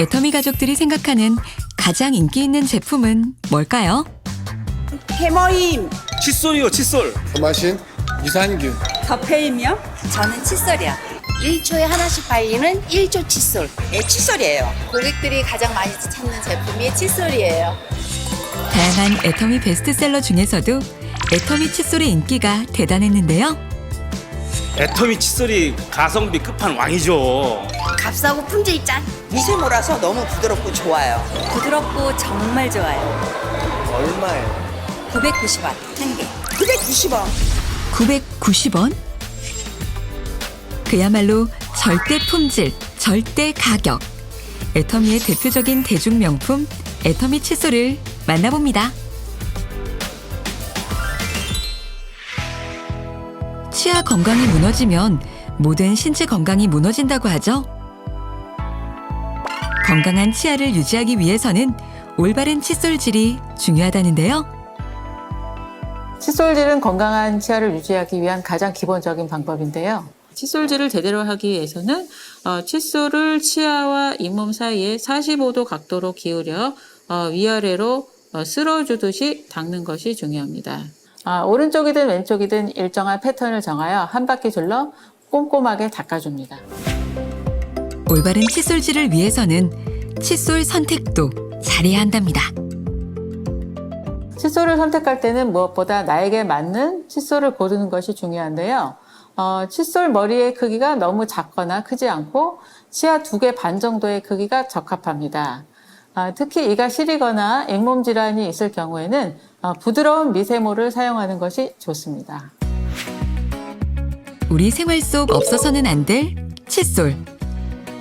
애터미 가족들이 생각하는 가장 인기 있는 제품은 뭘까요? 해모임, 칫솔이요, 칫솔. 더마신, 유산균. 더페임이요? 저는 칫솔이요. 1초에 하나씩 발리는 1초 칫솔. 예, 칫솔이에요. 고객들이 가장 많이 찾는 제품이 칫솔이에요. 다양한 애터미 베스트셀러 중에서도 애터미 칫솔의 인기가 대단했는데요. 애터미 칫솔이 가성비 끝판왕이죠. 값싸고 품질 짠. 미세모라서 너무 부드럽고 좋아요. 부드럽고 정말 좋아요. 얼마예요? 990원 한 개. 990원. 990원? 그야말로 절대 품질, 절대 가격. 애터미의 대표적인 대중명품 애터미 칫솔을 만나봅니다. 치아 건강이 무너지면 모든 신체 건강이 무너진다고 하죠. 건강한 치아를 유지하기 위해서는 올바른 칫솔질이 중요하다는데요. 칫솔질은 건강한 치아를 유지하기 위한 가장 기본적인 방법인데요. 칫솔질을 제대로 하기 위해서는 칫솔을 치아와 잇몸 사이에 45도 각도로 기울여 위아래로 쓸어주듯이 닦는 것이 중요합니다. 오른쪽이든 왼쪽이든 일정한 패턴을 정하여 한 바퀴 둘러 꼼꼼하게 닦아줍니다. 올바른 칫솔질을 위해서는 칫솔 선택도 잘해야 한답니다. 칫솔을 선택할 때는 무엇보다 나에게 맞는 칫솔을 고르는 것이 중요한데요. 칫솔 머리의 크기가 너무 작거나 크지 않고 치아 2개 반 정도의 크기가 적합합니다. 특히 이가 시리거나 잇몸 질환이 있을 경우에는 부드러운 미세모를 사용하는 것이 좋습니다. 우리 생활 속 없어서는 안 될 칫솔.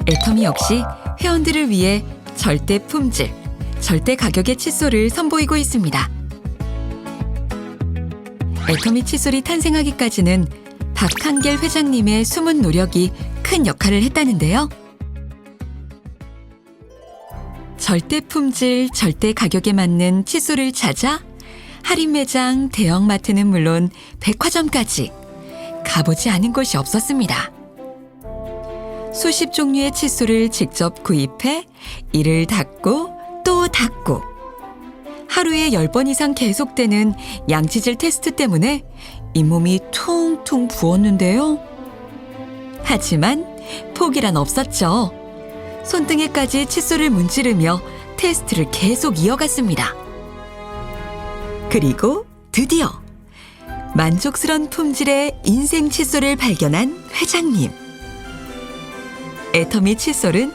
애터미 역시 회원들을 위해 절대 품질, 절대 가격의 칫솔을 선보이고 있습니다. 애터미 칫솔이 탄생하기까지는 박한결 회장님의 숨은 노력이 큰 역할을 했다는데요. 절대 품질, 절대 가격에 맞는 칫솔을 찾아 할인 매장, 대형마트는 물론 백화점까지 가보지 않은 곳이 없었습니다. 수십 종류의 칫솔을 직접 구입해 이를 닦고 또 닦고 하루에 10번 이상 계속되는 양치질 테스트 때문에 잇몸이 퉁퉁 부었는데요. 하지만 포기란 없었죠. 손등에까지 칫솔을 문지르며 테스트를 계속 이어갔습니다. 그리고 드디어 만족스러운 품질의 인생 칫솔을 발견한 회장님. 애터미 칫솔은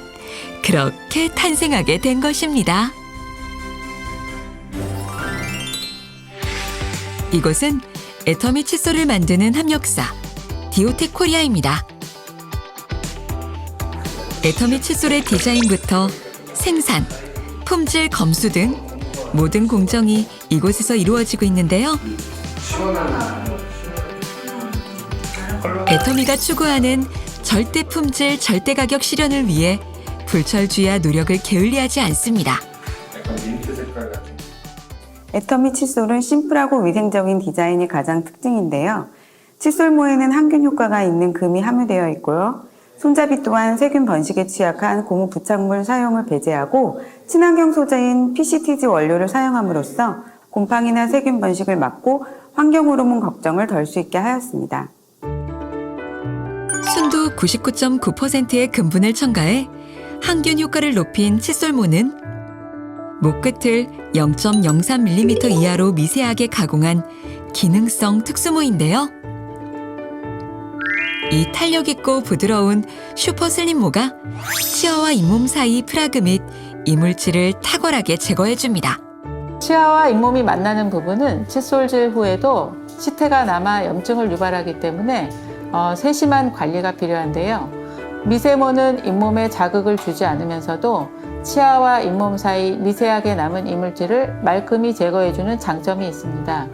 그렇게 탄생하게 된 것입니다. 이곳은 애터미 칫솔을 만드는 합력사 디오텍 코리아입니다. 애터미 칫솔의 디자인부터 생산, 품질 검수 등 모든 공정이 이곳에서 이루어지고 있는데요. 애터미가 추구하는 절대 품질, 절대 가격 실현을 위해 불철주야 노력을 게을리하지 않습니다. 애터미 칫솔은 심플하고 위생적인 디자인이 가장 특징인데요. 칫솔모에는 항균 효과가 있는 금이 함유되어 있고요. 손잡이 또한 세균 번식에 취약한 고무 부착물 사용을 배제하고 친환경 소재인 PCTG 원료를 사용함으로써 곰팡이나 세균 번식을 막고 환경 호르몬 걱정을 덜 수 있게 하였습니다. 순도 99.9%의 금분을 첨가해 항균 효과를 높인 칫솔모는 목끝을 0.03mm 이하로 미세하게 가공한 기능성 특수모인데요. 이 탄력있고 부드러운 슈퍼 슬림모가 치아와 잇몸 사이 프라그 및 이물질을 탁월하게 제거해줍니다. 치아와 잇몸이 만나는 부분은 칫솔질 후에도 치태가 남아 염증을 유발하기 때문에 세심한 관리가 필요한데요. 미세모는 잇몸에 자극을 주지 않으면서도 치아와 잇몸 사이 미세하게 남은 이물질을 말끔히 제거해주는 장점이 있습니다.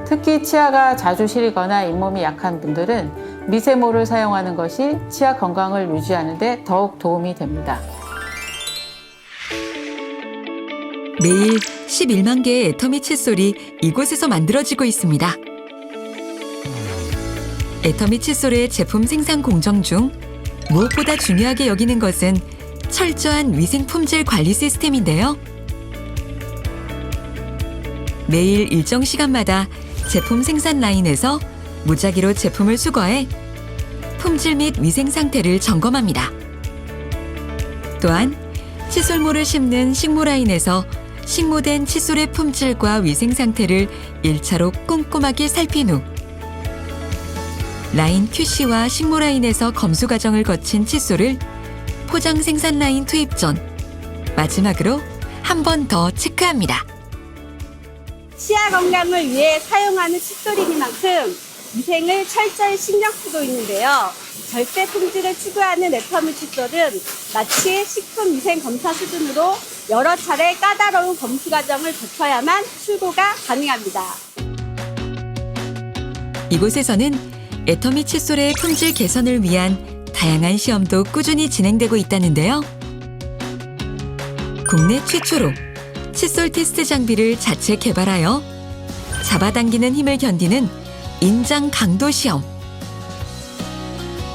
특히 치아가 자주 시리거나 잇몸이 약한 분들은 미세모를 사용하는 것이 치아 건강을 유지하는 데 더욱 도움이 됩니다. 매일 11만 개의 애터미 칫솔이 이곳에서 만들어지고 있습니다. 애터미 칫솔의 제품 생산 공정 중 무엇보다 중요하게 여기는 것은 철저한 위생 품질 관리 시스템인데요. 매일 일정 시간마다 제품 생산 라인에서 무작위로 제품을 수거해 품질 및 위생 상태를 점검합니다. 또한 칫솔모를 심는 식모 라인에서 식모된 칫솔의 품질과 위생 상태를 1차로 꼼꼼하게 살핀 후 라인 QC와 식모 라인에서 검수 과정을 거친 칫솔을 포장 생산 라인 투입 전 마지막으로 한 번 더 체크합니다. 치아 건강을 위해 사용하는 칫솔이니만큼 위생을 철저히 신경 쓰고 있는데요. 절대 품질을 추구하는 애터미 칫솔은 마치 식품위생검사 수준으로 여러 차례 까다로운 검수 과정을 거쳐야만 출고가 가능합니다. 이곳에서는 애터미 칫솔의 품질 개선을 위한 다양한 시험도 꾸준히 진행되고 있다는데요. 국내 최초로 칫솔 테스트 장비를 자체 개발하여 잡아당기는 힘을 견디는 인장 강도 시험,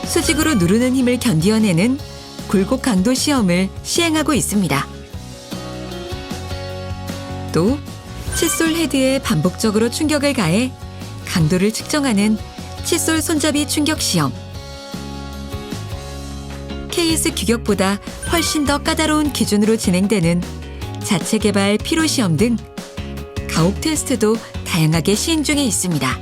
수직으로 누르는 힘을 견디어내는 굴곡 강도 시험을 시행하고 있습니다. 또 칫솔 헤드에 반복적으로 충격을 가해 강도를 측정하는 칫솔 손잡이 충격 시험, KS 규격보다 훨씬 더 까다로운 기준으로 진행되는 자체 개발 피로 시험 등 가혹 테스트도 다양하게 시행 중에 있습니다.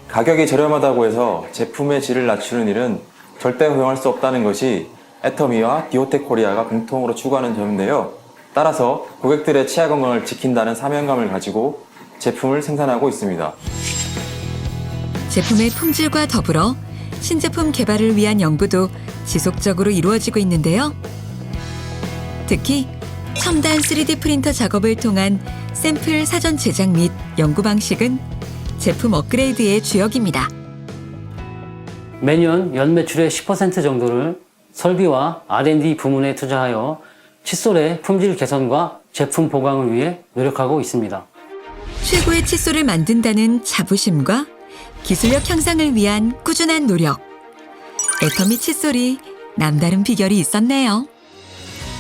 가격이 저렴하다고 해서 제품의 질을 낮추는 일은 절대 허용할 수 없다는 것이 애터미와 디오텍 코리아가 공통으로 추구하는 점인데요. 따라서 고객들의 치아 건강을 지킨다는 사명감을 가지고 제품을 생산하고 있습니다. 제품의 품질과 더불어 신제품 개발을 위한 연구도 지속적으로 이루어지고 있는데요. 특히 첨단 3D 프린터 작업을 통한 샘플 사전 제작 및 연구 방식은 제품 업그레이드의 주역입니다. 매년 연 매출의 10% 정도를 설비와 R&D 부문에 투자하여 칫솔의 품질 개선과 제품 보강을 위해 노력하고 있습니다. 최고의 칫솔을 만든다는 자부심과 기술력 향상을 위한 꾸준한 노력. 애터미 칫솔이 남다른 비결이 있었네요.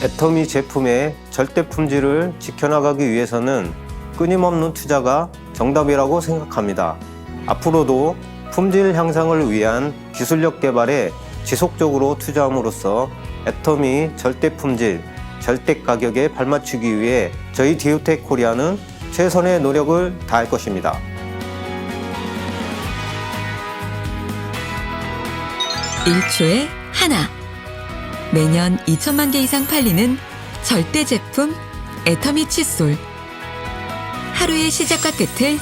애터미 제품의 절대 품질을 지켜나가기 위해서는 끊임없는 투자가 정답이라고 생각합니다. 앞으로도 품질 향상을 위한 기술력 개발에 지속적으로 투자함으로써 애터미 절대 품질, 절대 가격에 발맞추기 위해 저희 디오텍 코리아는 최선의 노력을 다할 것입니다. 일초에 하나. 매년 2천만 개 이상 팔리는 절대 제품 애터미 칫솔. 하루의 시작과 끝을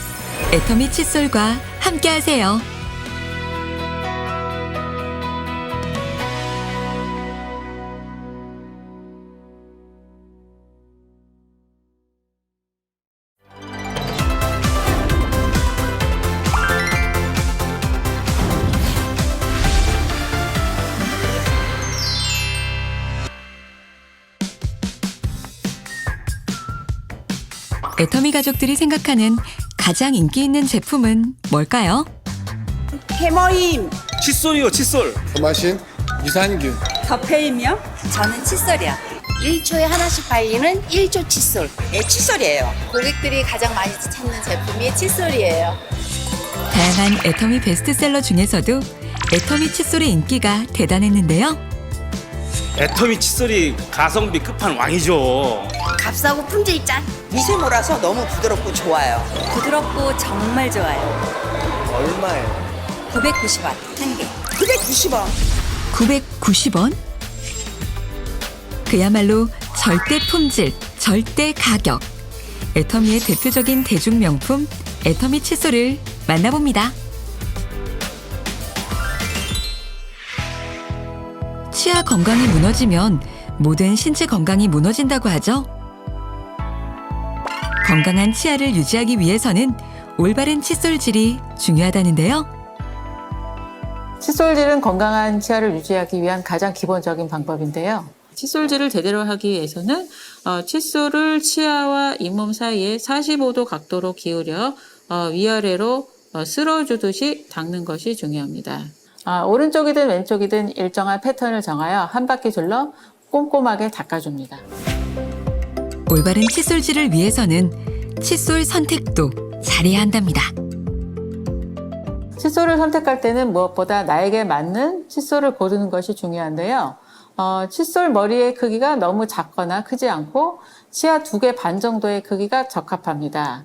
애터미 칫솔과 함께하세요. 애터미 가족들이 생각하는 가장 인기 있는 제품은 뭘까요? 해머임, 칫솔이요, 칫솔. 더마신, 유산균. 더페임이요? 저는 칫솔이요. 1초에 하나씩 발리는 1조 칫솔. 예, 칫솔이에요. 고객들이 가장 많이 찾는 제품이 칫솔이에요. 다양한 애터미 베스트셀러 중에서도 애터미 칫솔의 인기가 대단했는데요. 애터미 칫솔이 가성비 끝판왕이죠. 값싸고 품질 짠. 미세모라서 너무 부드럽고 좋아요. 부드럽고 정말 좋아요. 얼마예요? 990원 한 개. 990원. 990원? 그야말로 절대 품질, 절대 가격. 애터미의 대표적인 대중명품 애터미 칫솔을 만나봅니다. 치아 건강이 무너지면 모든 신체 건강이 무너진다고 하죠. 건강한 치아를 유지하기 위해서는 올바른 칫솔질이 중요하다는데요. 칫솔질은 건강한 치아를 유지하기 위한 가장 기본적인 방법인데요. 칫솔질을 제대로 하기 위해서는 칫솔을 치아와 잇몸 사이에 45도 각도로 기울여 위아래로 쓸어주듯이 닦는 것이 중요합니다. 오른쪽이든 왼쪽이든 일정한 패턴을 정하여 한 바퀴 둘러 꼼꼼하게 닦아줍니다. 올바른 칫솔질을 위해서는 칫솔 선택도 잘해야 한답니다. 칫솔을 선택할 때는 무엇보다 나에게 맞는 칫솔을 고르는 것이 중요한데요. 칫솔 머리의 크기가 너무 작거나 크지 않고 치아 2개 반 정도의 크기가 적합합니다.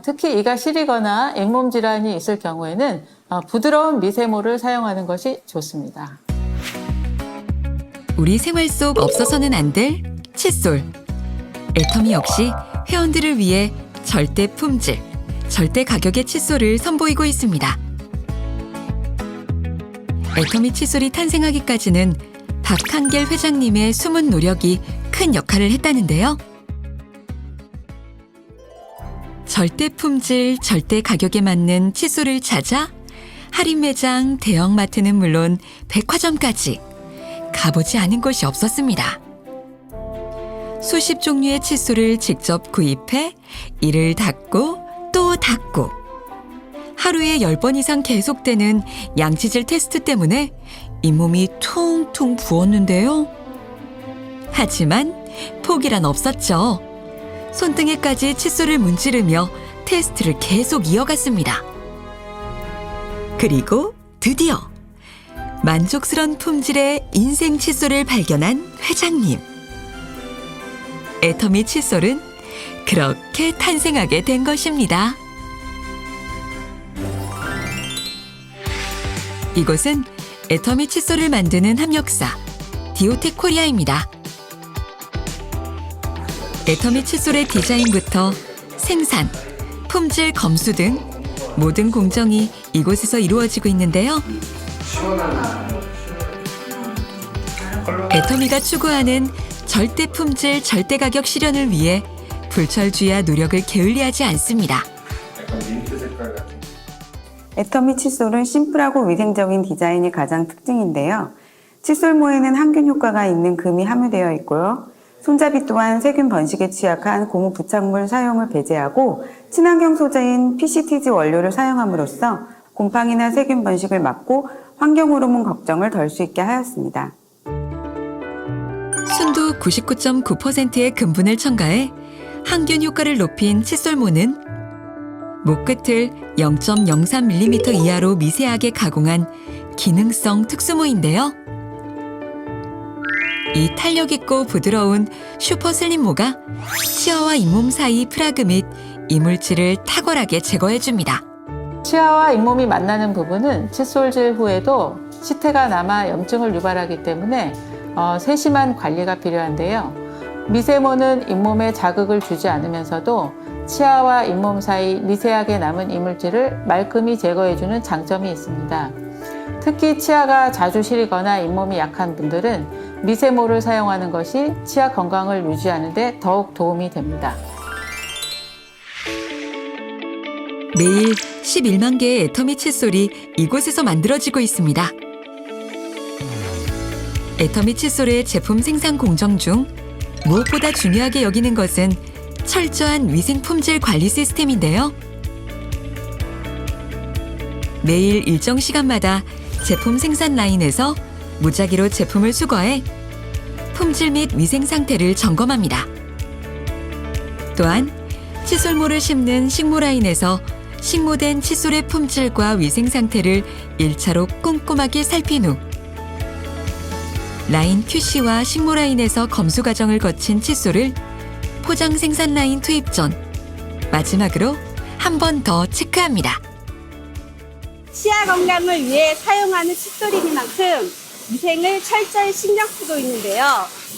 특히 이가 시리거나 잇몸 질환이 있을 경우에는 부드러운 미세모를 사용하는 것이 좋습니다. 우리 생활 속 없어서는 안 될 칫솔. 애터미 역시 회원들을 위해 절대 품질, 절대 가격의 칫솔을 선보이고 있습니다. 애터미 칫솔이 탄생하기까지는 박한결 회장님의 숨은 노력이 큰 역할을 했다는데요. 절대 품질, 절대 가격에 맞는 칫솔을 찾아 할인 매장, 대형마트는 물론 백화점까지 가보지 않은 곳이 없었습니다. 수십 종류의 칫솔을 직접 구입해 이를 닦고 또 닦고 하루에 10번 이상 계속되는 양치질 테스트 때문에 잇몸이 퉁퉁 부었는데요. 하지만 포기란 없었죠. 손등에까지 칫솔을 문지르며 테스트를 계속 이어갔습니다. 그리고 드디어 만족스러운 품질의 인생 칫솔을 발견한 회장님. 애터미 칫솔은 그렇게 탄생하게 된 것입니다. 이곳은 애터미 칫솔을 만드는 협력사 디오텍 코리아입니다. 애터미 칫솔의 디자인부터 생산, 품질 검수 등 모든 공정이 이곳에서 이루어지고 있는데요. 애터미가 추구하는 절대 품질, 절대 가격 실현을 위해 불철주야 노력을 게을리하지 않습니다. 애터미 칫솔은 심플하고 위생적인 디자인이 가장 특징인데요. 칫솔모에는 항균 효과가 있는 금이 함유되어 있고요. 손잡이 또한 세균 번식에 취약한 고무 부착물 사용을 배제하고 친환경 소재인 PCTG 원료를 사용함으로써 곰팡이나 세균 번식을 막고 환경 호르몬 걱정을 덜 수 있게 하였습니다. 순도 99.9%의 금분을 첨가해 항균 효과를 높인 칫솔모는 목끝을 0.03mm 이하로 미세하게 가공한 기능성 특수모인데요. 이 탄력있고 부드러운 슈퍼 슬림모가 치아와 잇몸 사이 프라그 및 이물질을 탁월하게 제거해줍니다. 치아와 잇몸이 만나는 부분은 칫솔질 후에도 치태가 남아 염증을 유발하기 때문에 세심한 관리가 필요한데요. 미세모는 잇몸에 자극을 주지 않으면서도 치아와 잇몸 사이 미세하게 남은 이물질을 말끔히 제거해주는 장점이 있습니다. 특히 치아가 자주 시리거나 잇몸이 약한 분들은 미세모를 사용하는 것이 치아 건강을 유지하는 데 더욱 도움이 됩니다. 매일 11만 개의 애터미 칫솔이 이곳에서 만들어지고 있습니다. 애터미 칫솔의 제품 생산 공정 중 무엇보다 중요하게 여기는 것은 철저한 위생 품질 관리 시스템인데요. 매일 일정 시간마다 제품 생산 라인에서 무작위로 제품을 수거해 품질 및 위생 상태를 점검합니다. 또한 칫솔모를 심는 식모 라인에서 식모된 칫솔의 품질과 위생 상태를 1차로 꼼꼼하게 살핀 후 라인 QC와 식모 라인에서 검수 과정을 거친 칫솔을 포장 생산 라인 투입 전 마지막으로 한 번 더 체크합니다. 치아 건강을 위해 사용하는 칫솔이니만큼 위생을 철저히 신경 쓰고 있는데요.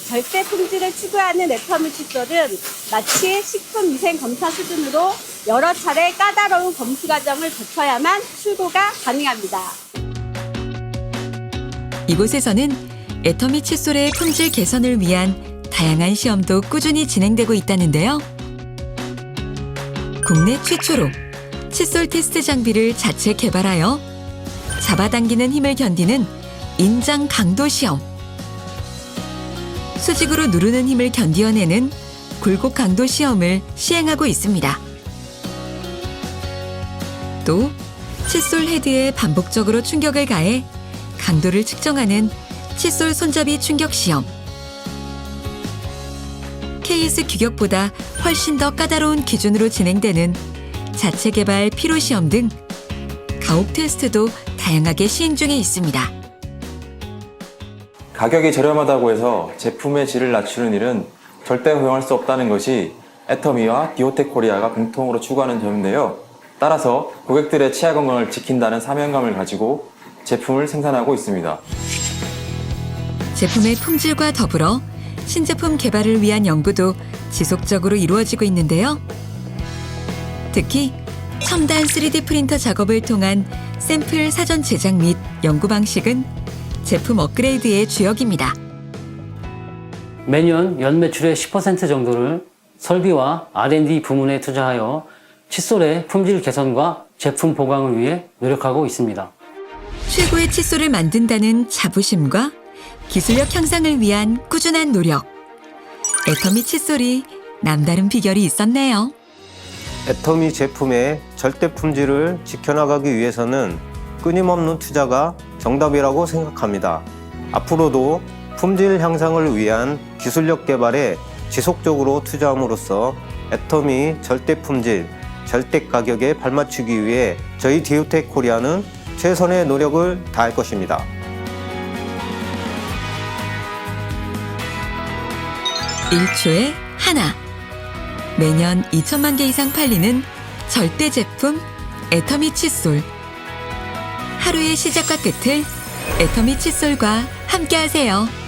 절대 품질을 추구하는 애터미 칫솔은 마치 식품위생검사 수준으로 여러 차례 까다로운 검수 과정을 거쳐야만 출고가 가능합니다. 이곳에서는 애터미 칫솔의 품질 개선을 위한 다양한 시험도 꾸준히 진행되고 있다는데요. 국내 최초로 칫솔 테스트 장비를 자체 개발하여 잡아당기는 힘을 견디는 인장 강도 시험, 수직으로 누르는 힘을 견디어내는 굴곡 강도 시험을 시행하고 있습니다. 또 칫솔 헤드에 반복적으로 충격을 가해 강도를 측정하는 칫솔 손잡이 충격 시험. KS 규격보다 훨씬 더 까다로운 기준으로 진행되는 자체 개발 피로 시험 등 가혹 테스트도 다양하게 시행 중에 있습니다. 가격이 저렴하다고 해서 제품의 질을 낮추는 일은 절대 허용할 수 없다는 것이 애터미와 디오텍 코리아가 공통으로 추구하는 점인데요. 따라서 고객들의 치아 건강을 지킨다는 사명감을 가지고 제품을 생산하고 있습니다. 제품의 품질과 더불어 신제품 개발을 위한 연구도 지속적으로 이루어지고 있는데요. 특히 첨단 3D 프린터 작업을 통한 샘플 사전 제작 및 연구 방식은 제품 업그레이드의 주역입니다. 매년 연매출의 10% 정도를 설비와 R&D 부문에 투자하여 칫솔의 품질 개선과 제품 보강을 위해 노력하고 있습니다. 최고의 칫솔을 만든다는 자부심과 기술력 향상을 위한 꾸준한 노력. 애터미 칫솔이 남다른 비결이 있었네요. 애터미 제품의 절대 품질을 지켜나가기 위해서는 끊임없는 투자가 정답이라고 생각합니다. 앞으로도 품질 향상을 위한 기술력 개발에 지속적으로 투자함으로써 애터미 절대 품질, 절대 가격에 발맞추기 위해 저희 디오텍 코리아는 최선의 노력을 다할 것입니다. 일초에 하나. 매년 2천만 개 이상 팔리는 절대 제품 애터미 칫솔. 하루의 시작과 끝을 애터미 칫솔과 함께하세요.